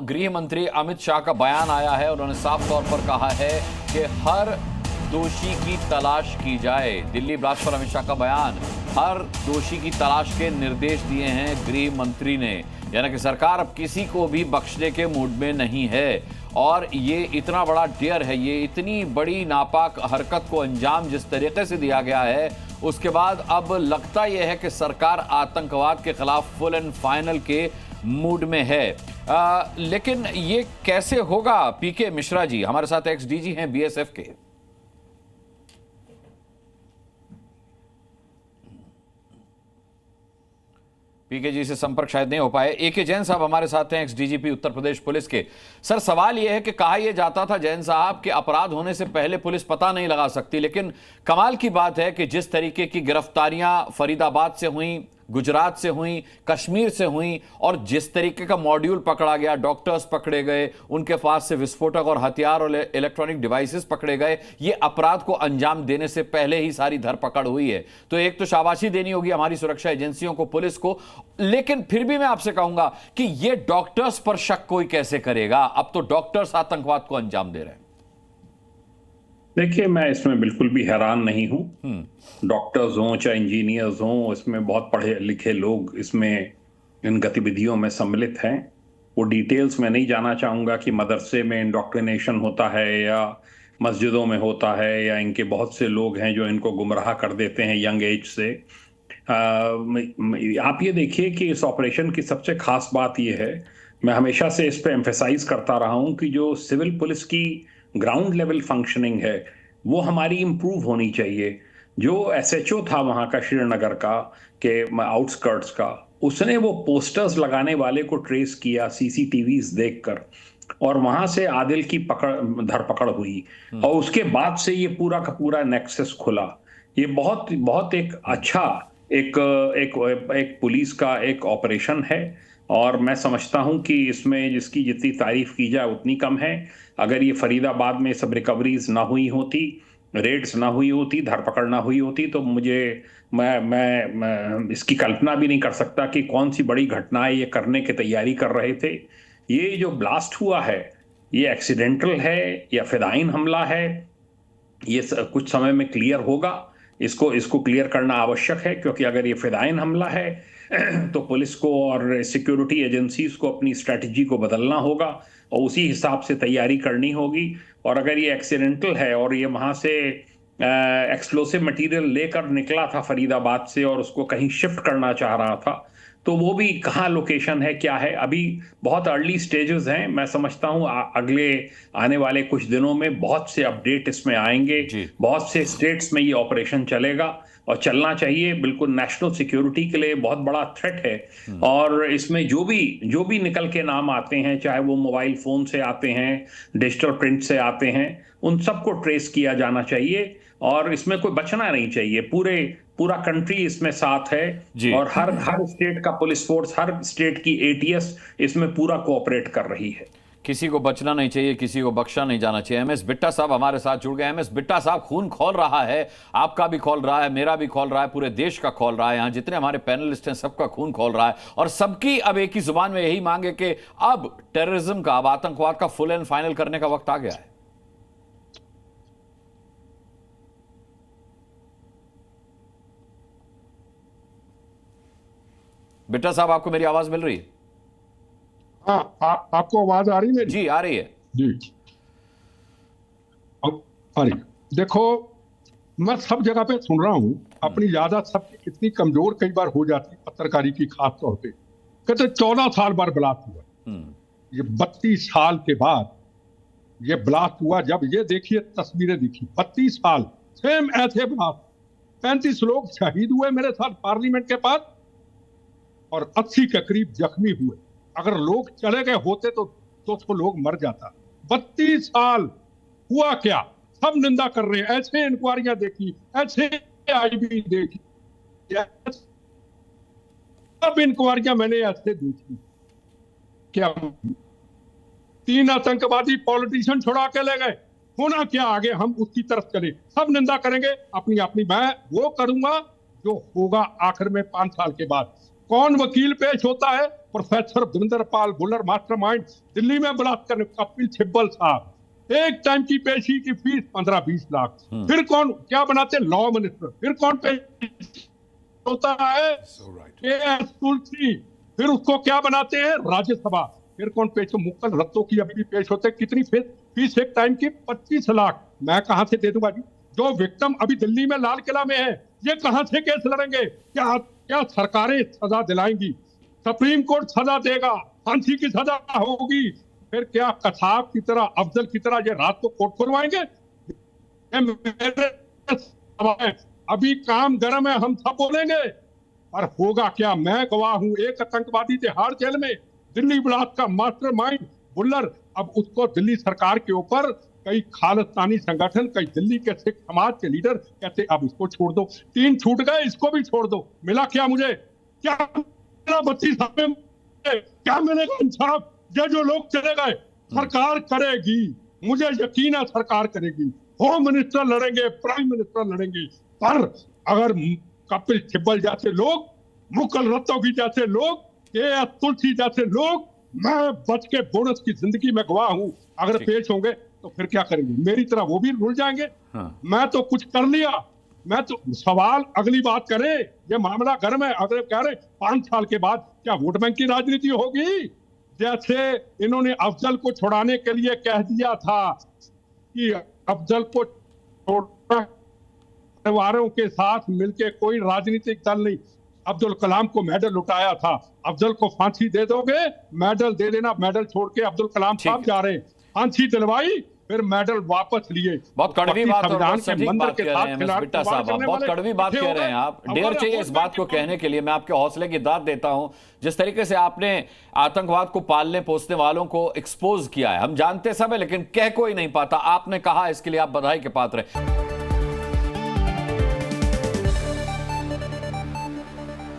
गृह मंत्री अमित शाह का बयान आया है। उन्होंने साफ तौर पर कहा है कि हर दोषी की तलाश की जाए। दिल्ली ब्लास्ट पर अमित शाह का बयान, हर दोषी की तलाश के निर्देश दिए हैं गृह मंत्री ने। यानी कि सरकार अब किसी को भी बख्शने के मूड में नहीं है। और ये इतना बड़ा डेयर है, ये इतनी बड़ी नापाक हरकत को अंजाम जिस तरीके से दिया गया है, उसके बाद अब लगता यह है कि सरकार आतंकवाद के खिलाफ फुल एंड फाइनल के मूड में है। लेकिन ये कैसे होगा? पीके मिश्रा जी हमारे साथ एक्स डीजी हैं बीएसएफ के। पीके जी से संपर्क शायद नहीं हो पाए। एके जैन साहब हमारे साथ हैं, x DGP Uttar Pradesh police के। सर, सवाल यह है कि कहा यह जाता था जैन साहब कि अपराध होने से पहले पुलिस पता नहीं लगा सकती, लेकिन कमाल की बात है कि जिस तरीके की गिरफ्तारियां फरीदाबाद से हुई, गुजरात से हुई, कश्मीर से हुई, और जिस तरीके का मॉड्यूल पकड़ा गया, डॉक्टर्स पकड़े गए, उनके पास से विस्फोटक और हथियार और इलेक्ट्रॉनिक डिवाइसेस पकड़े गए, ये अपराध को अंजाम देने से पहले ही सारी धरपकड़ हुई है। तो एक तो शाबाशी देनी होगी हमारी सुरक्षा एजेंसियों को, पुलिस को, लेकिन फिर भी मैं आपसे कहूंगा कि ये डॉक्टर्स पर शक कोई कैसे करेगा? अब तो डॉक्टर्स आतंकवाद को अंजाम दे रहे हैं। देखिए, मैं इसमें बिल्कुल भी हैरान नहीं हूं। डॉक्टर्स हों चाहे इंजीनियर्स हों, इसमें बहुत पढ़े लिखे लोग इसमें इन गतिविधियों में सम्मिलित हैं। वो डिटेल्स में नहीं जाना चाहूंगा कि मदरसे में इंडोक्ट्रिनेशन होता है या मस्जिदों में होता है, या इनके बहुत से लोग हैं जो इनको गुमराह कर देते हैं यंग एज से। आप ये देखिए कि इस ऑपरेशन की सबसे खास बात यह है, मैं हमेशा से इस पे एम्फेसाइज करता रहा हूं कि जो सिविल पुलिस की ग्राउंड लेवल फंक्शनिंग है वो हमारी इंप्रूव होनी चाहिए। जो एसएचओ था वहां का, श्रीनगर का के आउटस्कर्ट्स का, उसने वो पोस्टर्स लगाने वाले को ट्रेस किया सीसीटीवीज देखकर, और वहां से आदिल की धरपकड़ हुई, और उसके बाद से ये पूरा का पूरा नेक्सस खुला। ये बहुत बहुत एक अच्छा एक पुलिस का एक ऑपरेशन है, और मैं समझता हूं कि इसमें जिसकी जितनी तारीफ की जाए उतनी कम है। अगर ये फरीदाबाद में सब रिकवरीज ना हुई होती, रेड्स ना हुई होती, धरपकड़ ना हुई होती, तो मैं इसकी कल्पना भी नहीं कर सकता कि कौन सी बड़ी घटनाएं ये करने की तैयारी कर रहे थे। ये जो ब्लास्ट हुआ है, ये एक्सीडेंटल है या फिदाइन हमला है, ये कुछ समय में क्लियर होगा। इसको क्लियर करना आवश्यक है, क्योंकि अगर ये फिदाइन हमला है तो पुलिस को और सिक्योरिटी एजेंसीज को अपनी स्ट्रेटजी को बदलना होगा और उसी हिसाब से तैयारी करनी होगी। और अगर ये एक्सीडेंटल है और ये वहां से एक्सप्लोसिव मटेरियल लेकर निकला था फरीदाबाद से और उसको कहीं शिफ्ट करना चाह रहा था, तो वो भी कहाँ लोकेशन है, क्या है, अभी बहुत अर्ली स्टेजेस हैं। मैं समझता हूँ अगले आने वाले कुछ दिनों में बहुत से अपडेट इसमें आएंगे। बहुत से स्टेट्स में ये ऑपरेशन चलेगा और चलना चाहिए। बिल्कुल नेशनल सिक्योरिटी के लिए बहुत बड़ा थ्रेट है। और इसमें जो भी निकल के नाम आते हैं, चाहे वो मोबाइल फोन से आते हैं, डिजिटल प्रिंट से आते हैं, उन सबको ट्रेस किया जाना चाहिए और इसमें कोई बचना नहीं चाहिए। पूरा कंट्री इसमें साथ है और हर स्टेट का पुलिस फोर्स, हर स्टेट की एटीएस इसमें पूरा कोऑपरेट कर रही है। किसी को बचना नहीं चाहिए, किसी को बख्शा नहीं जाना चाहिए। एमएस बिट्टा साहब हमारे साथ जुड़ गए। एमएस बिट्टा साहब, खून खोल रहा है, आपका भी खोल रहा है, मेरा भी खोल रहा है, पूरे देश का खोल रहा है, यहाँ जितने हमारे पैनलिस्ट हैं सबका खून खोल रहा है, और सबकी अब एक ही जुबान में यही मांगे कि अब टेररिज्म का, अब आतंकवाद का फुल एंड फाइनल करने का वक्त आ गया है। बिट्टा साहब, आपको मेरी आवाज मिल रही है? हाँ, आपको आवाज आ रही है? जी, आ रही है जी। आ रही। देखो, मैं सब जगह पे सुन रहा हूँ, अपनी याददाश्त सबकी कितनी कमजोर कई बार हो जाती है, पत्रकारी की खास तौर पे। कहते 14 साल बाद ब्लास्ट हुआ। ये 32 साल के बाद ये ब्लास्ट हुआ। जब ये देखिए तस्वीरें दिखी, 32 साल सेम ऐसे ब्लास्ट, 35 लोग शहीद हुए मेरे साथ पार्लियामेंट के पास और 80 के करीब जख्मी हुए। अगर लोग चले गए होते तो लोग मर जाता। 32 साल हुआ क्या? सब निंदा कर रहे हैं। ऐसे इंक्वायरियां देखी, ऐसे आईबी देखी, सब इंक्वायरियां मैंने ऐसे देखी। क्या 3 आतंकवादी पॉलिटिशियन छुड़ा के ले गए? होना क्या आगे? हम उसकी तरफ चले, सब निंदा करेंगे अपनी अपनी। मैं वो करूंगा जो होगा आखिर में 5 साल के बाद। कौन वकील पेश होता है, प्रोफेसर दविंदर पाल भुल्लर मास्टरमाइंड दिल्ली में बलात्कार, कपिल सिब्बल साहब, एक टाइम की पेशी की फीस 15-20 लाख। फिर कौन क्या बनाते? Law minister. फिर कौन पेश होता है? तुलसी। फिर उसको क्या बनाते हैं? राज्यसभा। फिर कौन पेश? मुक्कल रत्तों की अभी भी पेश होते हैं। कितनी फीस एक टाइम की? 25 लाख। मैं कहां से दे दूंगा जी? जो विक्टिम अभी दिल्ली में लाल किला में है, ये कहां से केस लड़ेंगे? क्या सरकारें सजा दिलाएंगी? सुप्रीम कोर्ट सजा देगा, फांसी की सजा होगी। फिर क्या कसाब की तरह, अफजल की तरह ये रात को कोर्ट खुलवाएंगे? अभी काम गर्म है, हम सब बोलेंगे, पर होगा क्या? मैं गवाह हूं। एक आतंकवादी तिहाड़ जेल में, दिल्ली ब्लास्ट का मास्टरमाइंड भुल्लर। अब उसको दिल्ली सरकार के ऊपर कई खालिस्तानी संगठन, कई दिल्ली के सिख समाज के लीडर कहते अब इसको छोड़ दो। 3 छूट गए, इसको भी छोड़ दो। मिला क्या मुझे? क्या मिला? 32 साल में क्या मिलेगा इंसाफ? ये जो लोग चले गए, सरकार करेगी, मुझे यकीन है सरकार करेगी। होम मिनिस्टर लड़ेंगे, प्राइम मिनिस्टर लड़ेंगे, पर अगर कपिल सिब्बल जैसे लोग, मुकुल रत्तोगी जैसे लोग, के तुलसी जैसे लोग, मैं बच के बोनस की जिंदगी में गवाह हूं, अगर पेश होंगे तो फिर क्या करेंगे? मेरी तरह वो भी रुल जाएंगे। मैं तो कुछ कर लिया। मैं तो सवाल अगली बात करें, ये मामला गर्म है। अगर कह रहे 5 साल के बाद क्या वोट बैंक की राजनीति होगी? जैसे इन्होंने अफजल को छुड़ाने के लिए कह दिया था कि अफजल को परिवारों के साथ मिलकर कोई राजनीतिक दल नहीं, अब्दुल कलाम को मेडल लुटाया था। अफजल को फांसी दे दोगे, मेडल दे देना। मेडल छोड़ के अब्दुल कलाम साहब जा रहे हैं, फांसी दिलवाई, फिर मेडल वापस लिए। बहुत कड़वी बात और सटीक बात कह रहे हैं मिस्टर बिट्टा साहब, आप बहुत कड़वी बात कह रहे हैं। आप डेर चाहिए इस बात को कहने के लिए। मैं आपके हौसले की दाद देता हूं। जिस तरीके से आपने आतंकवाद को पालने पोसने वालों को एक्सपोज किया है, हम जानते सब है, लेकिन कह कोई नहीं पाता। आपने कहा, इसके लिए आप बधाई के पात्र हैं।